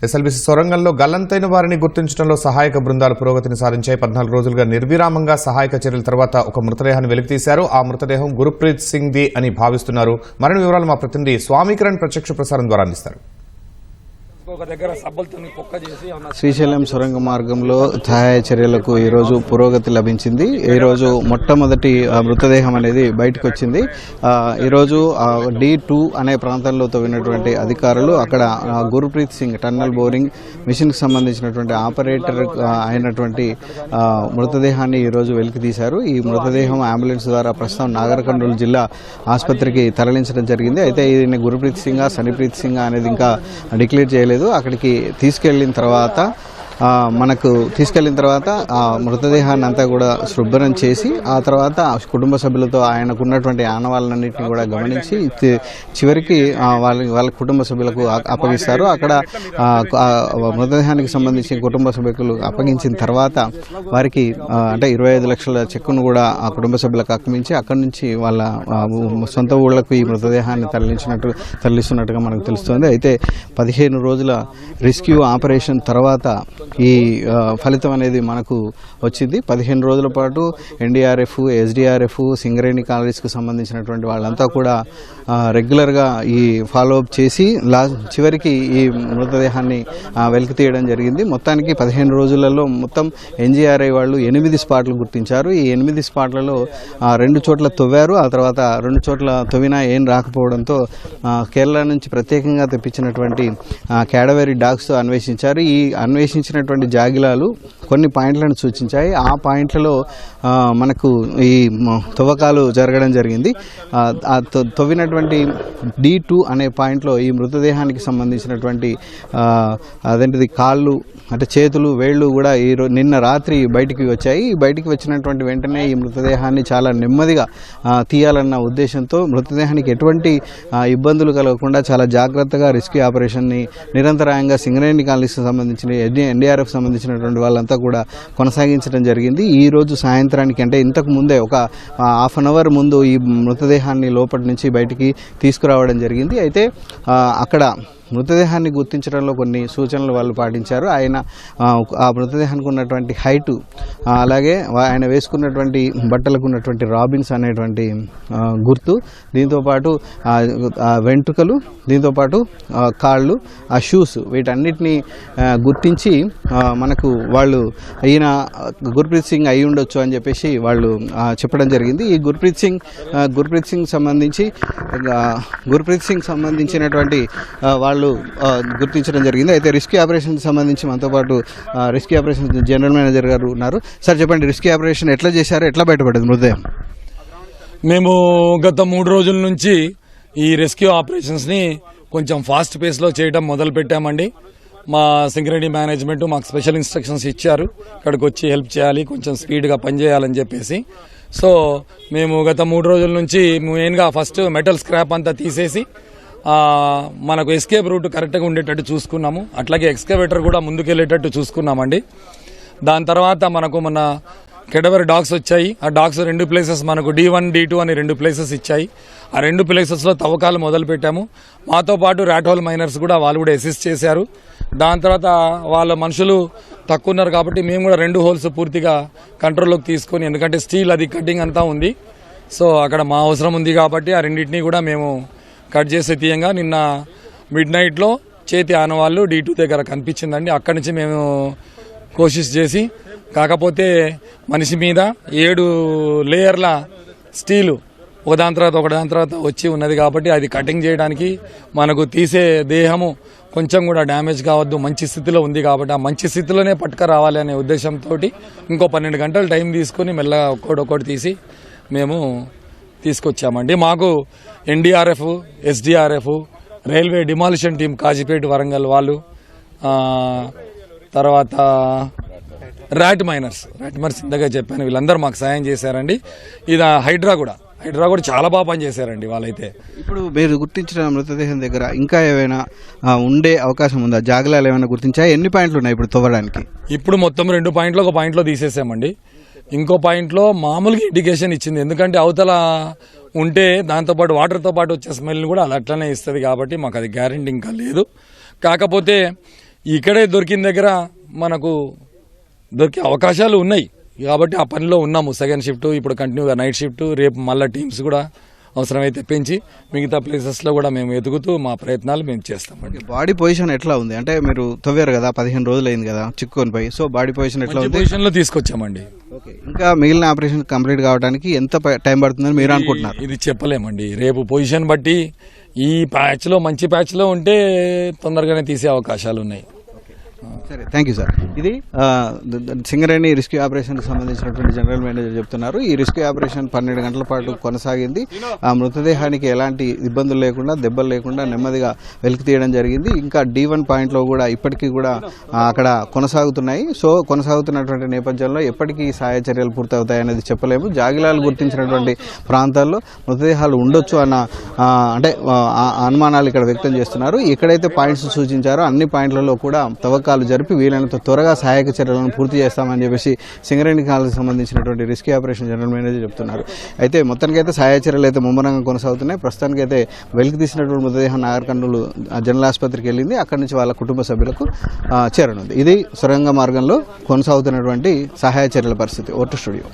SLBC సొరంగంలో గల్లంతైన వారిని గుర్తించడంలో సహాయక బృందాలు పురోగతిని సాధించాయి. 14 రోజులుగా నిర్విరామంగా సహాయక చర్యల తర్వాత ఒక మృతదేహాన్ని వెలికితీశారు. ఆ మృతదేహం గురుప్రీత్ సింగ్ ది అని భావిస్తున్నారు. మరిన్ని వివరాలు మా ప్రతినిధి స్వామికిరణ్ ప్రత్యక్ష ప్రసారం ద్వారా అందిస్తారు. శ్రీశైలం సొరంగ మార్గంలో సహాయ చర్యలకు ఈరోజు పురోగతి లభించింది. ఈరోజు మొట్టమొదటి మృతదేహం అనేది బయటకు వచ్చింది. ఈరోజు D2 అనే ప్రాంతంలో తవ్వినటువంటి అధికారులు అక్కడ గురుప్రీత్ సింగ్ టన్నల్ బోరింగ్ మిషన్కి సంబంధించినటువంటి ఆపరేటర్ అయినటువంటి మృతదేహాన్ని ఈరోజు వెలికి తీశారు. ఈ మృతదేహం అంబులెన్స్ ద్వారా ప్రస్తుతం నాగర్ కర్నూలు జిల్లా ఆసుపత్రికి తరలించడం జరిగింది. అయితే ఇది గురుప్రీత్ సింగ్ సనిప్రీత్ సింగ్ అనేది ఇంకా డిక్లేర్ చేయలేదు. అక్కడికి తీసుకెళ్లిన తర్వాత ఆ మృతదేహాన్ని అంతా కూడా శుభ్రం చేసి ఆ తర్వాత కుటుంబ సభ్యులతో ఆయనకు ఉన్నటువంటి ఆనవాళ్ళన్నింటినీ కూడా గమనించి చివరికి వాళ్ళ కుటుంబ సభ్యులకు అప్పగిస్తారు. అక్కడ మృతదేహానికి సంబంధించి కుటుంబ సభ్యులకు అప్పగించిన తర్వాత వారికి అంటే 25 లక్షల చెక్కును కూడా ఆ కుటుంబ సభ్యులకు అప్పగించి అక్కడి నుంచి వాళ్ళ సొంత ఊళ్లకు ఈ మృతదేహాన్ని తరలిస్తున్నట్టుగా మనకు తెలుస్తుంది. అయితే 15 రోజుల రెస్క్యూ ఆపరేషన్ తర్వాత ఈ ఫలితం అనేది మనకు వచ్చింది. 15 రోజుల పాటు NDRF, SDRF, సింగరేణి కాలనీస్కు సంబంధించినటువంటి వాళ్ళంతా కూడా రెగ్యులర్గా ఈ ఫాలోఅప్ చేసి చివరికి ఈ మృతదేహాన్ని వెలికి తీయడం జరిగింది. మొత్తానికి 15 రోజులలో మొత్తం NGRI వాళ్ళు 8 స్పాట్లు గుర్తించారు. ఈ 8 స్పాట్లలో 2 చోట్ల తవ్వారు. ఆ తర్వాత 2 చోట్ల తవ్వినా ఏం రాకపోవడంతో కేరళ నుంచి ప్రత్యేకంగా తెప్పించినటువంటి క్యాడవరీ డాగ్స్తో అన్వేషించారు. ఈ అన్వేషించినటువంటి జాగిలాలు కొన్ని పాయింట్లను సూచించాయి. ఆ పాయింట్లలో మనకు ఈ తవ్వకాలు జరగడం జరిగింది. ఆ తవ్వినటువంటి D2 అనే పాయింట్లో ఈ మృతదేహానికి సంబంధించినటువంటి అదేంటిది కాళ్ళు అంటే చేతులు వేళ్ళు కూడా నిన్న రాత్రి బయటికి వచ్చాయి. బయటికి వచ్చినటువంటి వెంటనే ఈ మృతదేహాన్ని చాలా నెమ్మదిగా తీయాలన్న ఉద్దేశంతో మృతదేహానికి ఎటువంటి ఇబ్బందులు కలగకుండా చాలా జాగ్రత్తగా రెస్క్యూ ఆపరేషన్ని నిరంతరాయంగా సింగరేణి కాలనీకి సంబంధించిన NDRF సంబంధించినటువంటి వాళ్ళంతా కూడా కొనసాగించడం జరిగింది. ఈ రోజు సాయంత్రానికి అంటే ఇంతకు ముందే ఒక హాఫ్ అన్ అవర్ ముందు ఈ మృతదేహాన్ని లోపటి నుంచి బయటికి తీసుకురావడం జరిగింది. అయితే అక్కడ మృతదేహాన్ని గుర్తించడంలో కొన్ని సూచనలు వాళ్ళు పాటించారు. ఆ మృతదేహానికి ఉన్నటువంటి హైటు అలాగే ఆయన వేసుకున్నటువంటి బట్టలకు ఉన్నటువంటి రాబిన్స్ అనేటువంటి గుర్తు, దీంతోపాటు వెంట్రుకలు, దీంతోపాటు కాళ్ళు, ఆ షూస్ వీటన్నిటినీ గుర్తించి మనకు వాళ్ళు ఈయన గుర్ప్రీత్ సింగ్ అయి ఉండొచ్చు అని చెప్పేసి వాళ్ళు చెప్పడం జరిగింది. ఈ గుర్ప్రీత్ సింగ్ సంబంధించినటువంటి వాళ్ళు గుర్తించడం జరిగింది. అయితే రెస్క్యూ ఆపరేషన్ సంబంధించి మనతో పాటు రెస్క్యూ ఆపరేషన్ జనరల్ మేనేజర్ గారు ఉన్నారు. సార్ చెప్పండి, రెస్క్యూ ఆపరేషన్ ఎట్లా చేశారు, ఎట్లా బయటపడింది మృతదేహం? మేము గత 3 రోజుల నుంచి ఈ రెస్క్యూ ఆపరేషన్స్ని కొంచెం ఫాస్ట్ పేస్లో చేయడం మొదలు పెట్టామండి. మా సింగరేణి మేనేజ్మెంట్ మాకు స్పెషల్ ఇన్స్ట్రక్షన్స్ ఇచ్చారు, ఇక్కడికి వచ్చి హెల్ప్ చేయాలి, కొంచెం స్పీడ్గా పనిచేయాలని చెప్పేసి. సో మేము గత 3 రోజుల నుంచి మెయిన్గా ఫస్ట్ మెటల్ స్క్రాప్ అంతా తీసేసి మనకు ఎస్కేప్ రూట్ కరెక్ట్గా ఉండేటట్టు చూసుకున్నాము. అట్లాగే ఎక్స్కవేటర్ కూడా ముందుకెళ్ళేటట్టు చూసుకున్నామండి. దాని తర్వాత మనకు మన కెడవర్ డాగ్స్ వచ్చాయి. ఆ డాగ్స్ 2 ప్లేసెస్ మనకు D1, D2 అని 2 ప్లేసెస్ ఇచ్చాయి. ఆ 2 ప్లేసెస్లో తవ్వకాలు మొదలు పెట్టాము. మాతో పాటు ర్యాట్ హోల్ మైనర్స్ కూడా వాళ్ళు కూడా అసిస్ట్ చేశారు. దాని తర్వాత వాళ్ళ మనుషులు తక్కువ ఉన్నారు కాబట్టి మేము కూడా 2 హోల్స్ పూర్తిగా కంట్రోల్లోకి తీసుకొని, ఎందుకంటే స్టీల్ అది కటింగ్ అంతా ఉంది, సో అక్కడ మా అవసరం ఉంది కాబట్టి ఆ రెండింటినీ కూడా మేము కట్ చేసే తీయంగా నిన్న మిడ్నైట్లో చేతి ఆనవాళ్ళు D2 దగ్గర కనిపించిందండి. అక్కడి నుంచి మేము కోషిష్ చేసి, కాకపోతే మనిషి మీద 7 లేయర్ల స్టీలు ఒకదాని తర్వాత వచ్చి ఉన్నది కాబట్టి అది కటింగ్ చేయడానికి మనకు తీసే దేహము కొంచెం కూడా డ్యామేజ్ కావద్దు, మంచి స్థితిలో ఉంది కాబట్టి ఆ మంచి స్థితిలోనే పట్టుక రావాలి అనే ఉద్దేశంతో ఇంకో 12 గంటలు టైం తీసుకుని మెల్లగా ఒక్కొక్కటి తీసి మేము తీసుకొచ్చామండి. మాకు NDRF, SDRF, railway demolition team Kazipet Warangal వాళ్ళు, తర్వాత ర్యాట్ మైనర్స్ ఇందాక చెప్పాను, వీళ్ళందరూ మాకు సాయం చేశారండి. ఇది హైడ్రా కూడా చాలా బాగా పనిచేశారండి వాళ్ళైతే. ఇప్పుడు మీరు గుర్తించిన మృతదేహం దగ్గర ఇంకా ఏమైనా ఉండే అవకాశం ఉందా? జాగలాలు ఏమైనా గుర్తించాయి? ఎన్ని పాయింట్లు ఉన్నాయి ఇప్పుడు తవ్వడానికి? ఇప్పుడు మొత్తం 2 పాయింట్లు, ఒక పాయింట్లో తీసేసామండి. ఇంకో పాయింట్లో మామూలుగా ఇండికేషన్ ఇచ్చింది, ఎందుకంటే అవతల ఉంటే దాంతోపాటు వాటర్తో పాటు వచ్చే స్మెల్ని కూడా అలా అట్లనే ఇస్తుంది కాబట్టి మాకు అది గ్యారెంటీ ఇంకా లేదు. కాకపోతే ఇక్కడే దొరికిన దగ్గర మనకు దొరికే అవకాశాలు ఉన్నాయి కాబట్టి ఆ పనిలో ఉన్నాము. సెకండ్ షిఫ్ట్ ఇప్పుడు కంటిన్యూగా నైట్ షిఫ్ట్, రేపు మళ్ళీ టీమ్స్ కూడా అవసరమైతే పెంచి మిగతా ప్లేసెస్లో కూడా మేము ఎదుగుతూ మా ప్రయత్నాలు మేము చేస్తామండి. బాడీ పొజిషన్ ఎట్లా ఉంది? అంటే మీరు తవ్వారు కదా, 15 రోజులు అయింది కదా చిక్కుకొనిపోయి, సో బాడీ పొజిషన్ ఎట్లా ఉంది? పొజిషన్లో తీసుకొచ్చామండి. ఓకే, ఇంకా మిగిలిన ఆపరేషన్ కంప్లీట్ కావడానికి ఎంత టైం పడుతుందని మీరు అనుకుంటున్నారు? ఇది చెప్పలేమండి. రేపు పొజిషన్ బట్టి ఈ ప్యాచ్లో మంచి ప్యాచ్లో ఉంటే తొందరగానే తీసే అవకాశాలు ఉన్నాయి. సరే, థ్యాంక్ యూ సార్. ఇది సింగరేణి రెస్క్యూ ఆపరేషన్కి సంబంధించినటువంటి జనరల్ మేనేజర్ చెప్తున్నారు. ఈ రెస్క్యూ ఆపరేషన్ 12 గంటల పాటు కొనసాగింది. ఆ మృతదేహానికి ఎలాంటి ఇబ్బందులు లేకుండా, దెబ్బలు లేకుండా నెమ్మదిగా వెలికి తీయడం జరిగింది. ఇంకా D1 పాయింట్లో కూడా ఇప్పటికీ కూడా అక్కడ కొనసాగుతున్నాయి. సో కొనసాగుతున్నటువంటి నేపథ్యంలో ఎప్పటికీ సహాయ చర్యలు పూర్తవుతాయనేది చెప్పలేము. జాగిలాలు గుర్తించినటువంటి ప్రాంతాల్లో మృతదేహాలు ఉండొచ్చు అన్న అనుమానాలు ఇక్కడ వ్యక్తం చేస్తున్నారు. ఎక్కడైతే పాయింట్స్ సూచించారో అన్ని పాయింట్లలో కూడా తవ్వకాలు జరిపి వీలైనంత త్వరగా సహాయక చర్యలను పూర్తి చేస్తామని చెప్పేసి సింగరేణి కాలనీకి సంబంధించినటువంటి రెస్క్యూ ఆపరేషన్ జనరల్ మేనేజర్ చెప్తున్నారు. అయితే మొత్తానికైతే సహాయ చర్యలు అయితే ముమ్మరంగా కొనసాగుతున్నాయి. ప్రస్తుతానికైతే వెలికి తీసినటువంటి మృతదేహం నాగర్ కర్నూలు జనరల్ ఆసుపత్రికి వెళ్ళింది. అక్కడి నుంచి వాళ్ళ కుటుంబ సభ్యులకు చేరనుంది. ఇది సొరంగ మార్గంలో కొనసాగుతున్నటువంటి సహాయ చర్యల పరిస్థితి. Vote studio.